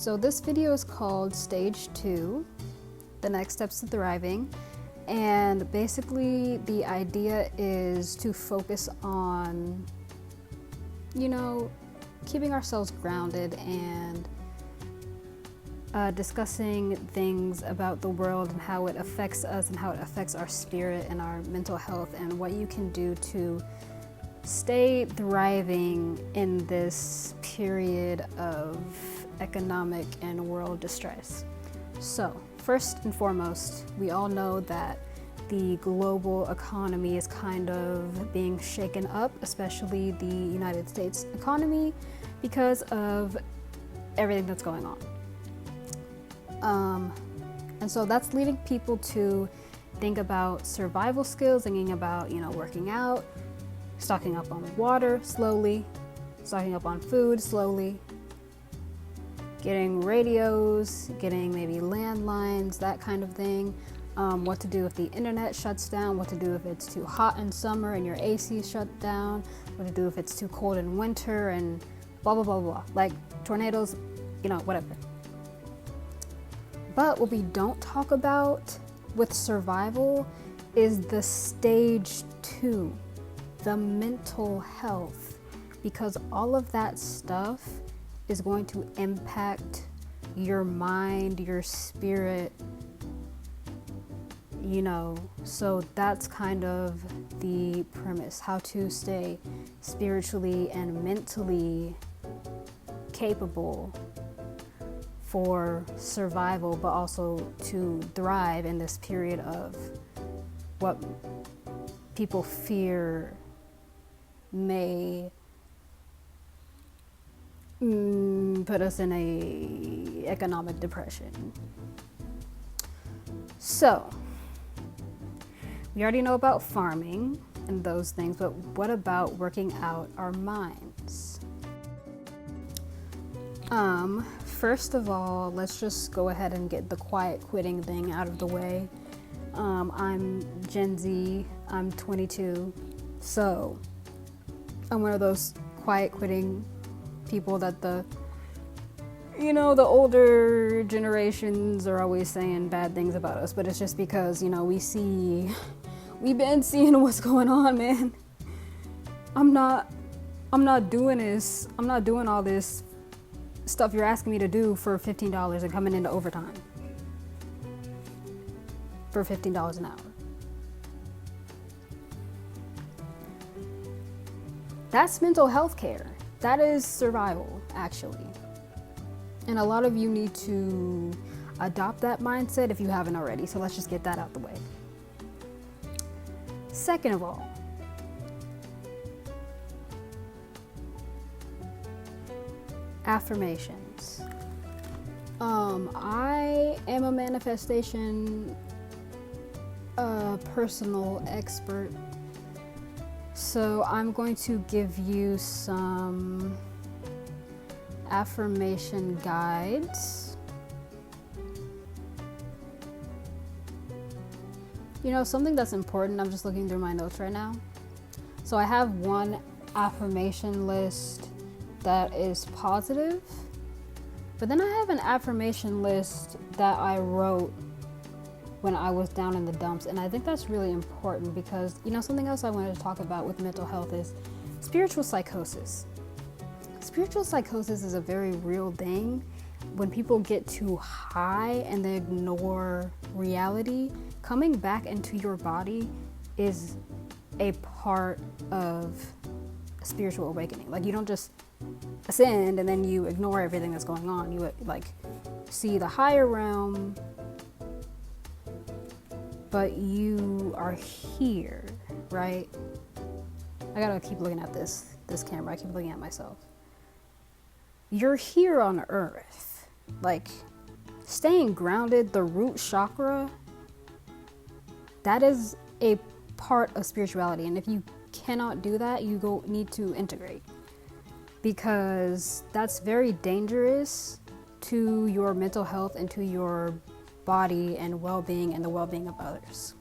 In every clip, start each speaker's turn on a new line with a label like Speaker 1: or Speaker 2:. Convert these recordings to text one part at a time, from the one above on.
Speaker 1: So this video is called Stage 2, the next steps to thriving. And basically the idea is to focus on, keeping ourselves grounded and discussing things about the world and how it affects us and how it affects our spirit and our mental health and what you can do to stay thriving in this period of economic and world distress. So, first and foremost, we all know that the global economy is kind of being shaken up, especially the United States economy, because of everything that's going on. And so that's leading people to think about survival skills, thinking about, working out, stocking up on water slowly, stocking up on food slowly, getting radios, getting maybe landlines, that kind of thing. What to do if the internet shuts down, what to do if it's too hot in summer and your AC is shut down, what to do if it's too cold in winter, and blah, blah, blah, blah. Like tornadoes, whatever. But what we don't talk about with survival is the stage 2, the mental health, because all of that stuff is going to impact your mind, your spirit, so that's kind of the premise, how to stay spiritually and mentally capable for survival, but also to thrive in this period of what people fear may put us in a economic depression. So, we already know about farming and those things, but what about working out our minds? First of all, let's just go ahead and get the quiet quitting thing out of the way. I'm Gen Z, I'm 22, so I'm one of those quiet quitting people that the older generations are always saying bad things about us, but it's just because, we've been seeing what's going on, man. I'm not doing this. I'm not doing all this stuff you're asking me to do for $15 and coming into overtime for $15 an hour. That's mental health care. That is survival, actually. And a lot of you need to adopt that mindset if you haven't already. So let's just get that out the way. Second of all, affirmations. I am a manifestation personal expert. So I'm going to give you some affirmation guides. Something that's important, I'm just looking through my notes right now. So I have one affirmation list that is positive, but then I have an affirmation list that I wrote when I was down in the dumps, and I think that's really important because, something else I wanted to talk about with mental health is spiritual psychosis. Spiritual psychosis is a very real thing. When people get too high and they ignore reality, coming back into your body is a part of a spiritual awakening. Like, you don't just ascend and then you ignore everything that's going on. You see the higher realm, but you are here, right? I gotta keep looking at this camera. I keep looking at myself. You're here on earth. Like, staying grounded, the root chakra, that is a part of spirituality. And if you cannot do that, you need to integrate, because that's very dangerous to your mental health and to your body and well-being and the well-being of others.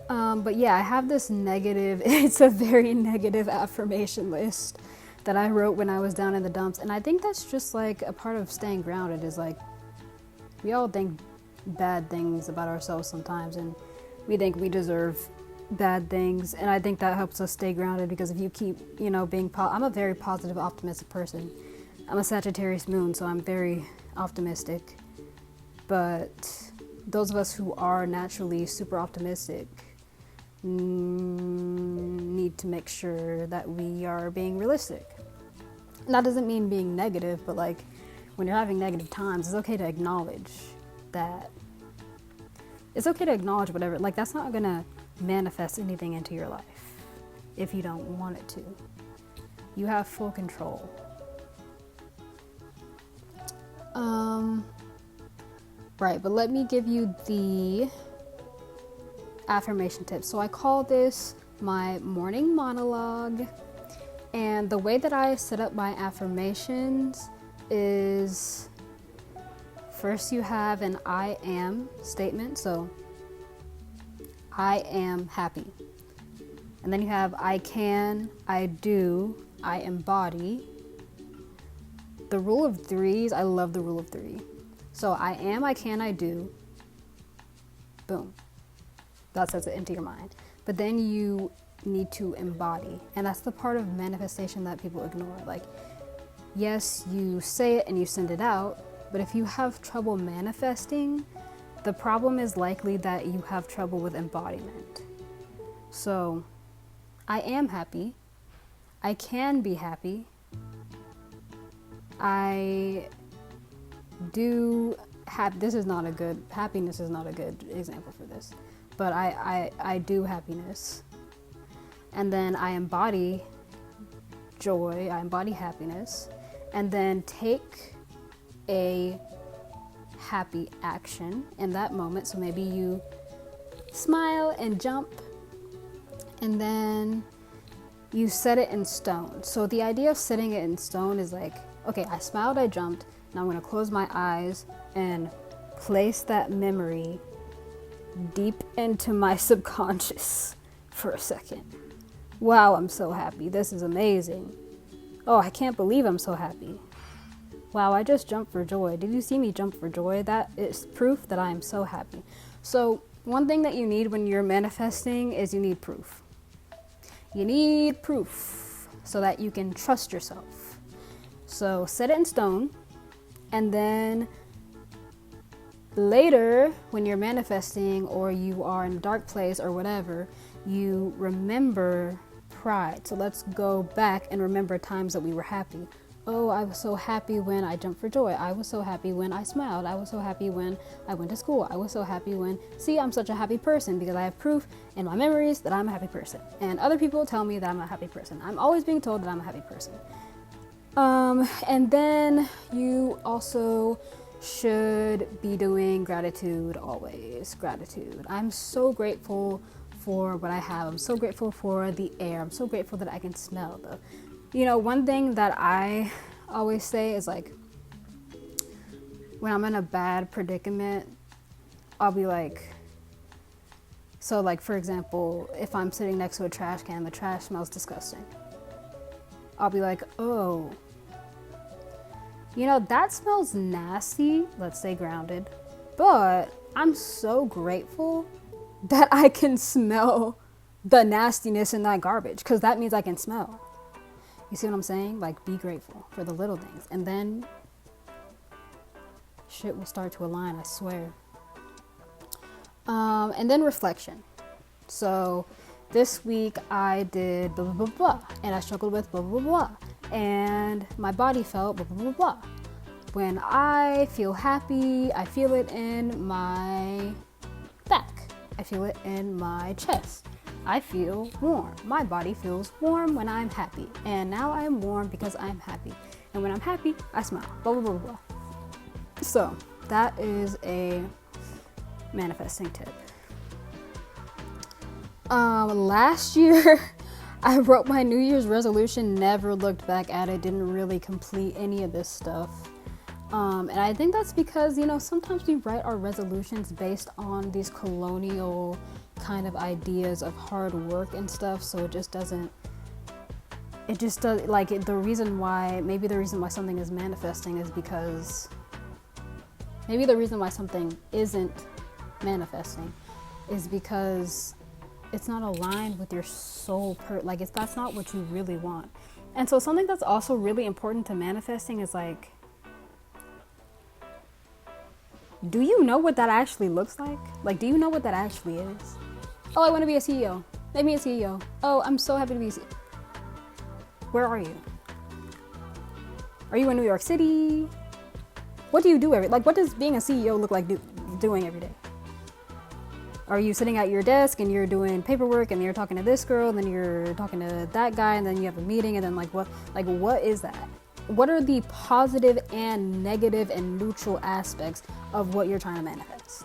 Speaker 1: But yeah, I have this negative, it's a very negative affirmation list that I wrote when I was down in the dumps. And I think that's just like a part of staying grounded, is like we all think bad things about ourselves sometimes, and we think we deserve bad things. And I think that helps us stay grounded, because if you keep, you know, being I'm a very positive, optimistic person. I'm a Sagittarius moon, so I'm very optimistic. But those of us who are naturally super optimistic need to make sure that we are being realistic. And that doesn't mean being negative, but like when you're having negative times, it's okay to acknowledge that. It's okay to acknowledge whatever. Like, that's not gonna manifest anything into your life if you don't want it to. You have full control. Right, but let me give you the affirmation tips. So I call this my morning monologue, and the way that I set up my affirmations is, first you have an I am statement, so I am happy. And then you have I can, I do, I embody. The rule of threes, I love the rule of three. So I am, I can, I do. Boom. That sets it into your mind. But then you need to embody. And that's the part of manifestation that people ignore. Like, yes, you say it and you send it out, but if you have trouble manifesting, the problem is likely that you have trouble with embodiment. So, I am happy. I can be happy. I do have, this is not a good, happiness is not a good example for this, but I do happiness. And then I embody joy, I embody happiness, and then take a happy action in that moment. So maybe you smile and jump, and then you set it in stone. So the idea of setting it in stone is like, okay, I smiled, I jumped, now I'm gonna close my eyes and place that memory deep into my subconscious for a second. Wow, I'm so happy. This is amazing. Oh, I can't believe I'm so happy. Wow, I just jumped for joy. Did you see me jump for joy? That is proof that I am so happy. So one thing that you need when you're manifesting is you need proof. You need proof so that you can trust yourself. So set it in stone, and then later when you're manifesting or you are in a dark place or whatever, you remember pride. So let's go back and remember times that we were happy. Oh, I was so happy when I jumped for joy. I was so happy when I smiled. I was so happy when I went to school. I was so happy when, see, I'm such a happy person because I have proof in my memories that I'm a happy person. And other people tell me that I'm a happy person. I'm always being told that I'm a happy person. And then you also should be doing gratitude always. Gratitude. I'm so grateful for what I have. I'm so grateful for the air. I'm so grateful that I can smell the, you know, one thing that I always say is like, when I'm in a bad predicament, I'll be like, so like, for example, if I'm sitting next to a trash can, the trash smells disgusting. I'll be like, oh, you know, that smells nasty, let's say grounded, but I'm so grateful that I can smell the nastiness in that garbage, because that means I can smell. You see what I'm saying? Like, be grateful for the little things, and then shit will start to align, I swear. And then reflection. So this week I did blah, blah, blah, blah, and I struggled with blah, blah, blah, and my body felt blah, blah, blah, blah. When I feel happy, I feel it in my back. I feel it in my chest. I feel warm. My body feels warm when I'm happy. And now I am warm because I'm happy. And when I'm happy, I smile. Blah, blah, blah, blah. So that is a manifesting tip. Last year, I wrote my New Year's resolution, never looked back at it, didn't really complete any of this stuff. And I think that's because, you know, sometimes we write our resolutions based on these colonial kind of ideas of hard work and stuff, so it just doesn't it just does, like, the reason why something is manifesting is because, maybe the reason why something isn't manifesting is because it's not aligned with your soul, that's not what you really want. And so something that's also really important to manifesting is like, do you know what that actually looks like? Like, do you know what that actually is? Oh, I want to be a CEO. Make me a CEO. Oh, I'm so happy to be a CEO. Where are you? Are you in New York City? What do you do what does being a CEO look like doing every day? Are you sitting at your desk and you're doing paperwork and you're talking to this girl and then you're talking to that guy and then you have a meeting and then what is that? What are the positive and negative and neutral aspects of what you're trying to manifest?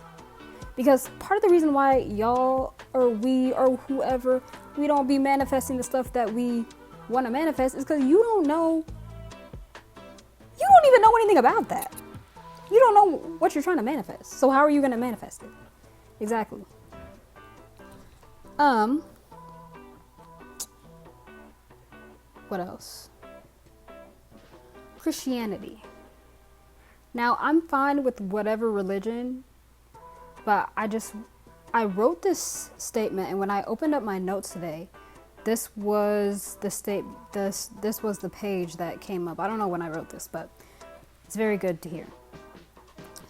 Speaker 1: Because part of the reason why y'all or we or whoever, we don't be manifesting the stuff that we want to manifest is because you don't even know anything about that. You don't know what you're trying to manifest. So how are you going to manifest it? Exactly. What else? Christianity. Now, I'm fine with whatever religion, but I wrote this statement, and when I opened up my notes today, this was the page that came up. I don't know when I wrote this, but it's very good to hear.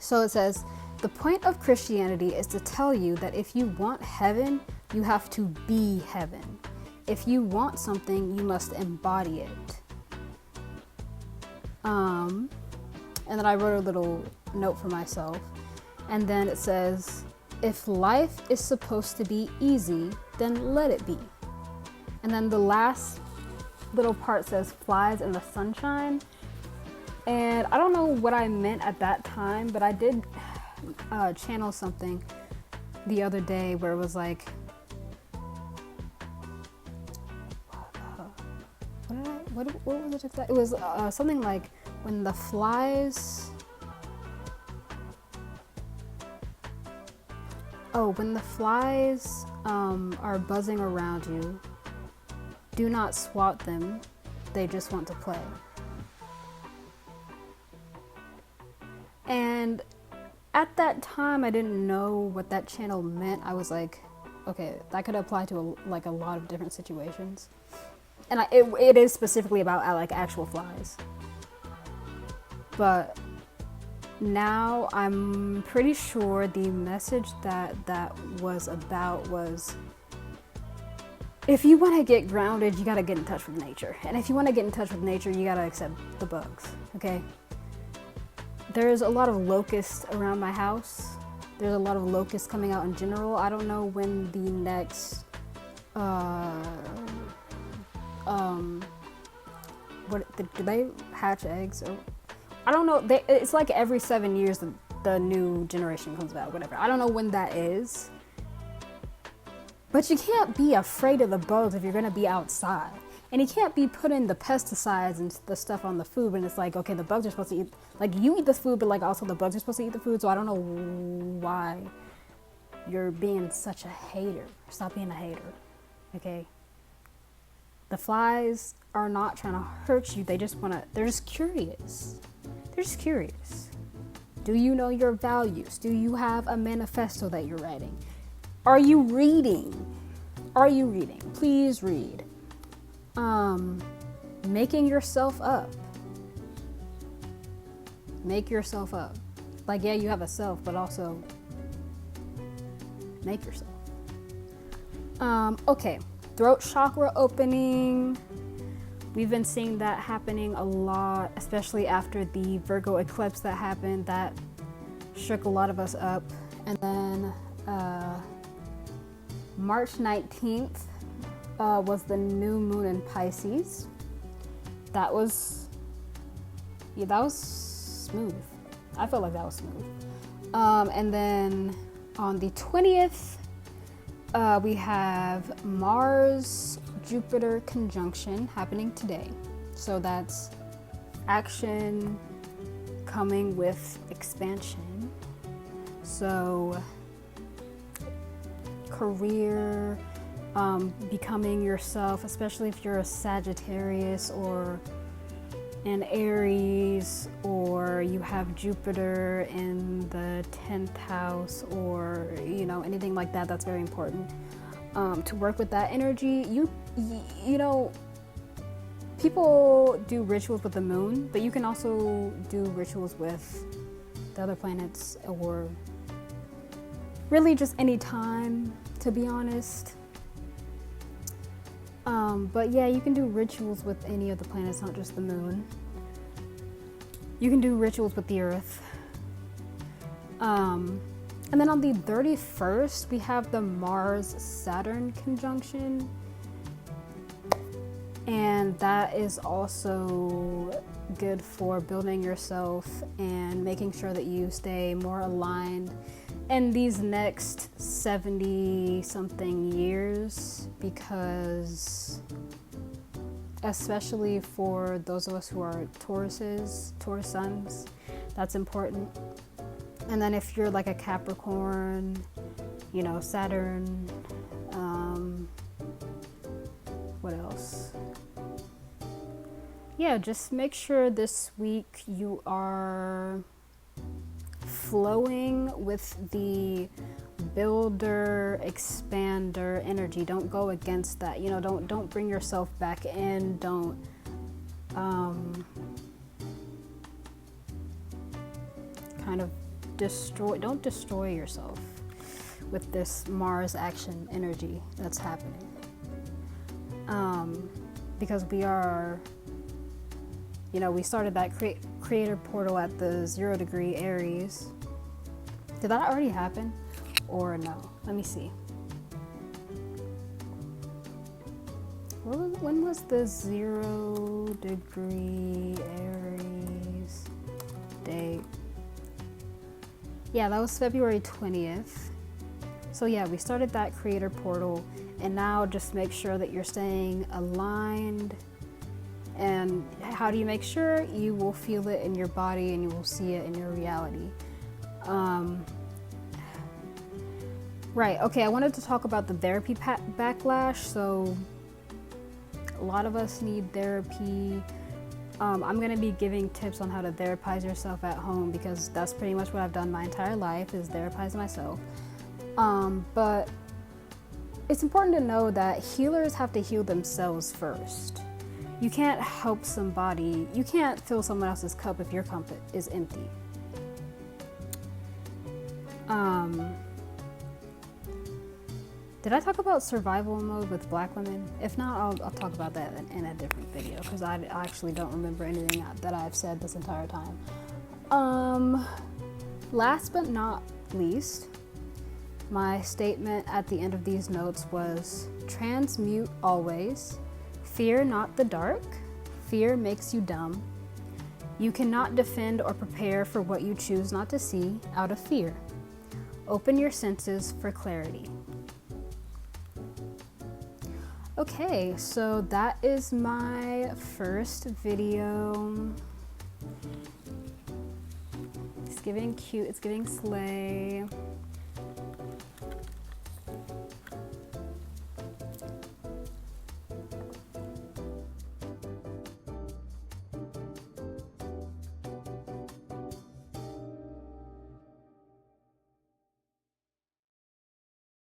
Speaker 1: So it says, the point of Christianity is to tell you that if you want heaven, you have to be heaven. If you want something, you must embody it. And then I wrote a little note for myself. And then it says, if life is supposed to be easy, then let it be. And then the last little part says, flies in the sunshine. And I don't know what I meant at that time, but I did channel something the other day where it was like, what was it exactly? It was something like, when the flies are buzzing around you, do not swat them, they just want to play. And at that time, I didn't know what that channel meant. I was like, okay, that could apply to a lot of different situations. And it is specifically about actual flies. But now I'm pretty sure the message that was about was, if you want to get grounded, you got to get in touch with nature. And if you want to get in touch with nature, you got to accept the bugs, okay? There's a lot of locusts around my house. There's a lot of locusts coming out in general. I don't know when the next, do they hatch eggs? Or I don't know. It's like every 7 years the new generation comes out, whatever. I don't know when that is. But you can't be afraid of the bugs if you're going to be outside. And you can't be putting the pesticides and the stuff on the food when it's like, okay, the bugs are supposed to eat, you eat this food, but also the bugs are supposed to eat the food. So I don't know why you're being such a hater. Stop being a hater, okay? The flies are not trying to hurt you. They're just curious. They're just curious. Do you know your values? Do you have a manifesto that you're writing? Are you reading? Please read. Making yourself up. Make yourself up. Yeah, you have a self, but also make yourself. Okay. Throat chakra opening. We've been seeing that happening a lot, especially after the Virgo eclipse that happened. That shook a lot of us up. And then March 19th was the new moon in Pisces. That was smooth. I felt like that was smooth. And then on the 20th, we have Mars Jupiter conjunction happening today. So that's action coming with expansion. So career, becoming yourself, especially if you're a Sagittarius or an Aries, or you have Jupiter in the 10th house, or you know, anything like that. That's very important to work with that energy. You know, people do rituals with the moon, but you can also do rituals with the other planets, or really just any time, to be honest. But yeah, you can do rituals with any of the planets, not just the moon. You can do rituals with the earth. And then on the 31st, we have the Mars-Saturn conjunction. And that is also good for building yourself and making sure that you stay more aligned in these next 70 something years, because especially for those of us who are Taurus suns, that's important. And then if you're like a Capricorn, you know, Saturn, what else? Yeah, just make sure this week you are flowing with the builder, expander energy. Don't go against that. You know, don't bring yourself back in. Don't kind of don't destroy yourself with this Mars action energy that's happening. Because we are, you know, we started that creator portal at the 0 degree Aries. Did that already happen or no? Let me see. When was the 0 degree Aries date? Yeah, that was February 20th. So yeah, we started that creator portal, and now just make sure that you're staying aligned. And how do you make sure? You will feel it in your body and you will see it in your reality. Right, okay, I wanted to talk about the therapy backlash. So a lot of us need therapy. I'm going to be giving tips on how to therapize yourself at home, because that's pretty much what I've done my entire life, is therapize myself. But it's important to know that healers have to heal themselves first. You can't help somebody, you can't fill someone else's cup if your cup is empty. Did I talk about survival mode with Black women? If not, I'll talk about that in a different video, because I actually don't remember anything that I've said this entire time. Last but not least, my statement at the end of these notes was, transmute always. Fear not the dark. Fear makes you dumb. You cannot defend or prepare for what you choose not to see out of fear. Open your senses for clarity. Okay, so that is my first video. It's giving cute, it's giving slay.